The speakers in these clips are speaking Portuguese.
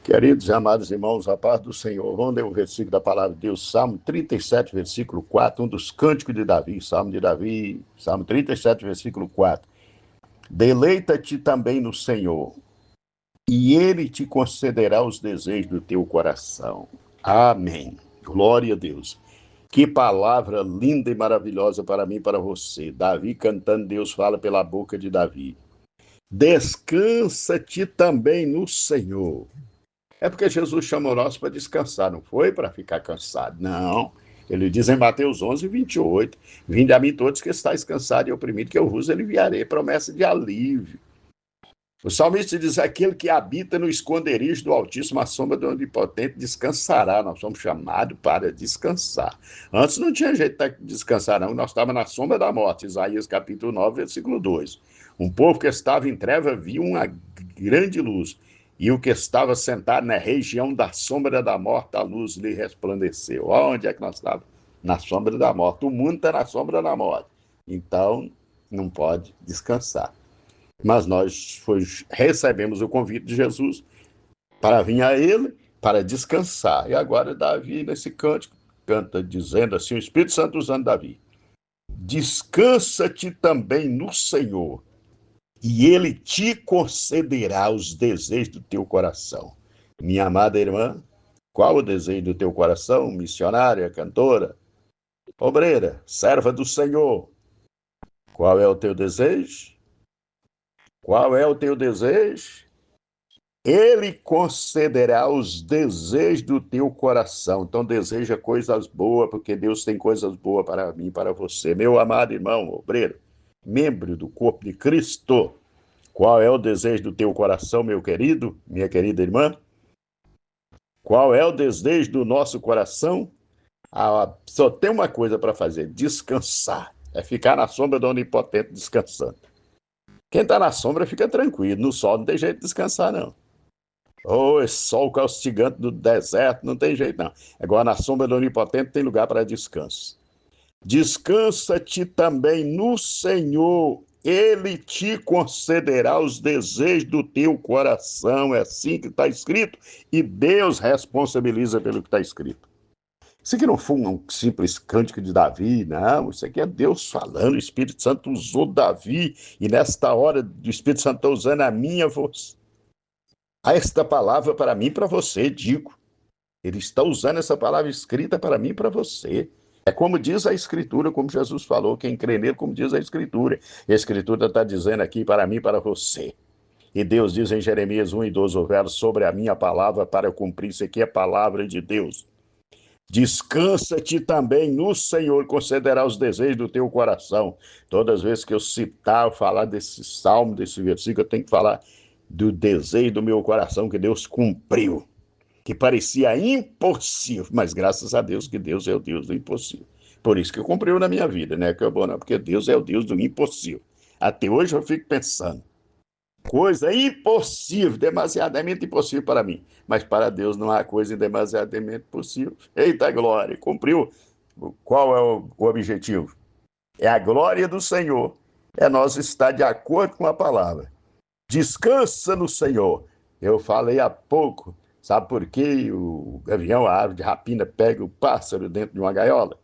Queridos e amados irmãos, a paz do Senhor. Vamos ler o versículo da palavra de Deus, Salmo 37, versículo 4, um dos cânticos de Davi, Salmo 37, versículo 4. Deleita-te também no Senhor, e Ele te concederá os desejos do teu coração. Amém. Glória a Deus. Que palavra linda e maravilhosa para mim e para você. Davi cantando, Deus fala pela boca de Davi. Descansa-te também no Senhor. É porque Jesus chamou nós para descansar, não foi para ficar cansado, não. Ele diz em Mateus 11, 28, vinde a mim todos que estáis cansados e oprimidos, que eu vos aliviarei, promessa de alívio. O salmista diz, aquele que habita no esconderijo do Altíssimo, a sombra do Onipotente, descansará. Nós somos chamados para descansar. Antes não tinha jeito de descansar, não. Nós estávamos na sombra da morte, Isaías capítulo 9, versículo 2. Um povo que estava em treva viu uma grande luz. E o que estava sentado na região da sombra da morte, a luz lhe resplandeceu. Onde é que nós estávamos? Na sombra da morte. O mundo está na sombra da morte. Então, não pode descansar. Mas nós recebemos o convite de Jesus para vir a Ele, para descansar. E agora Davi, nesse cântico, canta dizendo assim, o Espírito Santo usando Davi. Descansa-te também no Senhor, e Ele te concederá os desejos do teu coração. Minha amada irmã, qual o desejo do teu coração? Missionária, cantora, obreira, serva do Senhor. Qual é o teu desejo? Qual é o teu desejo? Ele concederá os desejos do teu coração. Então deseja coisas boas, porque Deus tem coisas boas para mim e para você. Meu amado irmão, obreiro, membro do corpo de Cristo, qual é o desejo do teu coração, meu querido, minha querida irmã? Qual é o desejo do nosso coração? Só tem uma coisa para fazer, descansar. É ficar na sombra do Onipotente descansando. Quem está na sombra fica tranquilo, no sol não tem jeito de descansar, não. Esse sol castigante do deserto, não tem jeito, não. Agora, na sombra do Onipotente tem lugar para descanso. Descansa-te também no Senhor, Ele te concederá os desejos do teu coração. É assim que está escrito, e Deus responsabiliza pelo que está escrito. Isso aqui não foi um simples cântico de Davi, não. Isso aqui é Deus falando. O Espírito Santo usou Davi, e nesta hora o Espírito Santo está usando a minha voz. Esta palavra para mim e para você, digo. Ele está usando essa palavra escrita para mim e para você. É como diz a Escritura, como Jesus falou, quem crê nele, como diz a Escritura. A Escritura está dizendo aqui para mim e para você. E Deus diz em Jeremias 1 e 12, sobre a minha palavra para cumprir. Isso aqui é a palavra de Deus. Descansa-te também no Senhor, concederá os desejos do teu coração. Todas as vezes que eu citar, falar desse salmo, desse versículo, eu tenho que falar do desejo do meu coração que Deus cumpriu, que parecia impossível, mas graças a Deus que Deus é o Deus do impossível. Por isso que cumpriu na minha vida, né? Que é bom, não, porque Deus é o Deus do impossível. Até hoje eu fico pensando, coisa impossível, demasiadamente impossível para mim, mas para Deus não há coisa demasiadamente possível. Eita glória, cumpriu. Qual é o objetivo? É a glória do Senhor, é nós estar de acordo com a palavra. Descansa no Senhor. Eu falei há pouco, sabe por que o gavião, a ave de rapina, pega o pássaro dentro de uma gaiola?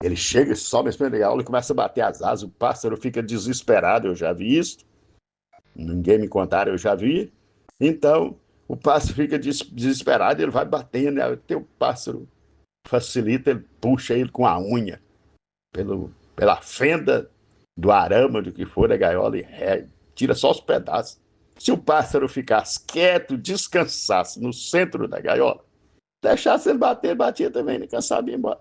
Ele chega, sobe a gaiola e começa a bater as asas, o pássaro fica desesperado, eu já vi isso. Ninguém me contaram, eu já vi. Então, o pássaro fica desesperado, ele vai batendo, até o pássaro facilita, ele puxa ele com a unha pela fenda do arame, do que for, a gaiola, e tira só os pedaços. Se o pássaro ficasse quieto, descansasse no centro da gaiola, deixasse ele bater, batia também, ele cansava e ia embora.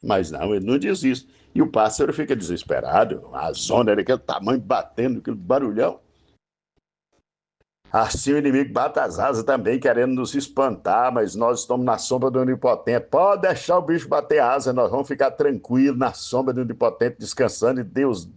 Mas não, ele não diz isso. E o pássaro fica desesperado, a zona era aquele tamanho, batendo, aquele barulhão. Assim o inimigo bate as asas também, querendo nos espantar, mas nós estamos na sombra do Onipotente. Pode deixar o bicho bater asa, nós vamos ficar tranquilos na sombra do Onipotente, descansando, e Deus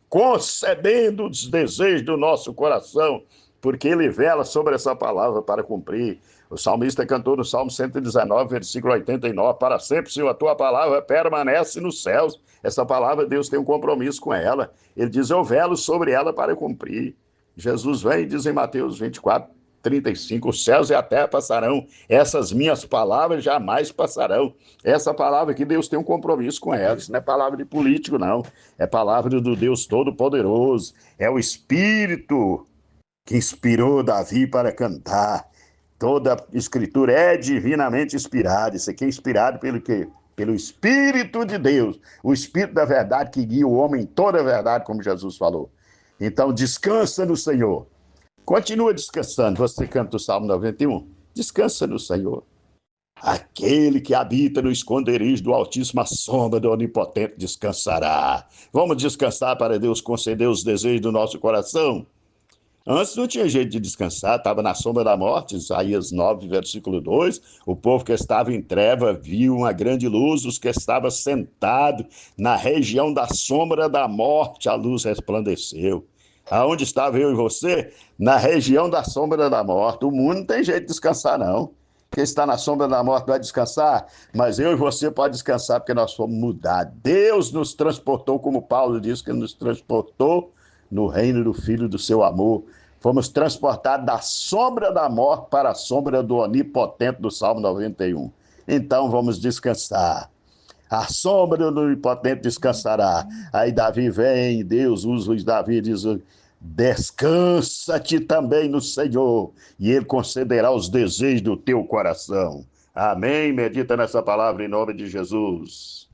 concedendo os desejos do nosso coração, porque Ele vela sobre essa palavra para cumprir. O salmista cantou no Salmo 119, versículo 89, para sempre, Senhor, a tua palavra permanece nos céus. Essa palavra, Deus tem um compromisso com ela. Ele diz, eu velo sobre ela para cumprir. Jesus vem e diz em Mateus 24, 35, os céus e a terra passarão, essas minhas palavras jamais passarão. Essa palavra que Deus tem um compromisso com ela, isso não é palavra de político, não. É palavra do Deus Todo-Poderoso. É o Espírito que inspirou Davi para cantar. Toda a escritura é divinamente inspirada. Isso aqui é inspirado pelo quê? Pelo Espírito de Deus, o Espírito da verdade que guia o homem em toda a verdade, como Jesus falou. Então, descansa no Senhor. Continua descansando. Você canta o Salmo 91. Descansa no Senhor. Aquele que habita no esconderijo do Altíssimo, a sombra do Onipotente descansará. Vamos descansar para Deus conceder os desejos do nosso coração? Antes não tinha jeito de descansar, estava na sombra da morte, Isaías 9, versículo 2. O povo que estava em treva viu uma grande luz, os que estavam sentados na região da sombra da morte, a luz resplandeceu. Aonde estava eu e você? Na região da sombra da morte. O mundo não tem jeito de descansar, não. Quem está na sombra da morte vai descansar, mas eu e você pode descansar porque nós fomos mudados. Deus nos transportou, como Paulo diz, que nos transportou no reino do Filho do seu amor. Fomos transportados da sombra da morte para a sombra do Onipotente do Salmo 91. Então vamos descansar. A sombra do Onipotente descansará. Aí Davi vem, Deus usa os Davi e diz: descansa-te também no Senhor, e Ele concederá os desejos do teu coração. Amém? Medita nessa palavra em nome de Jesus.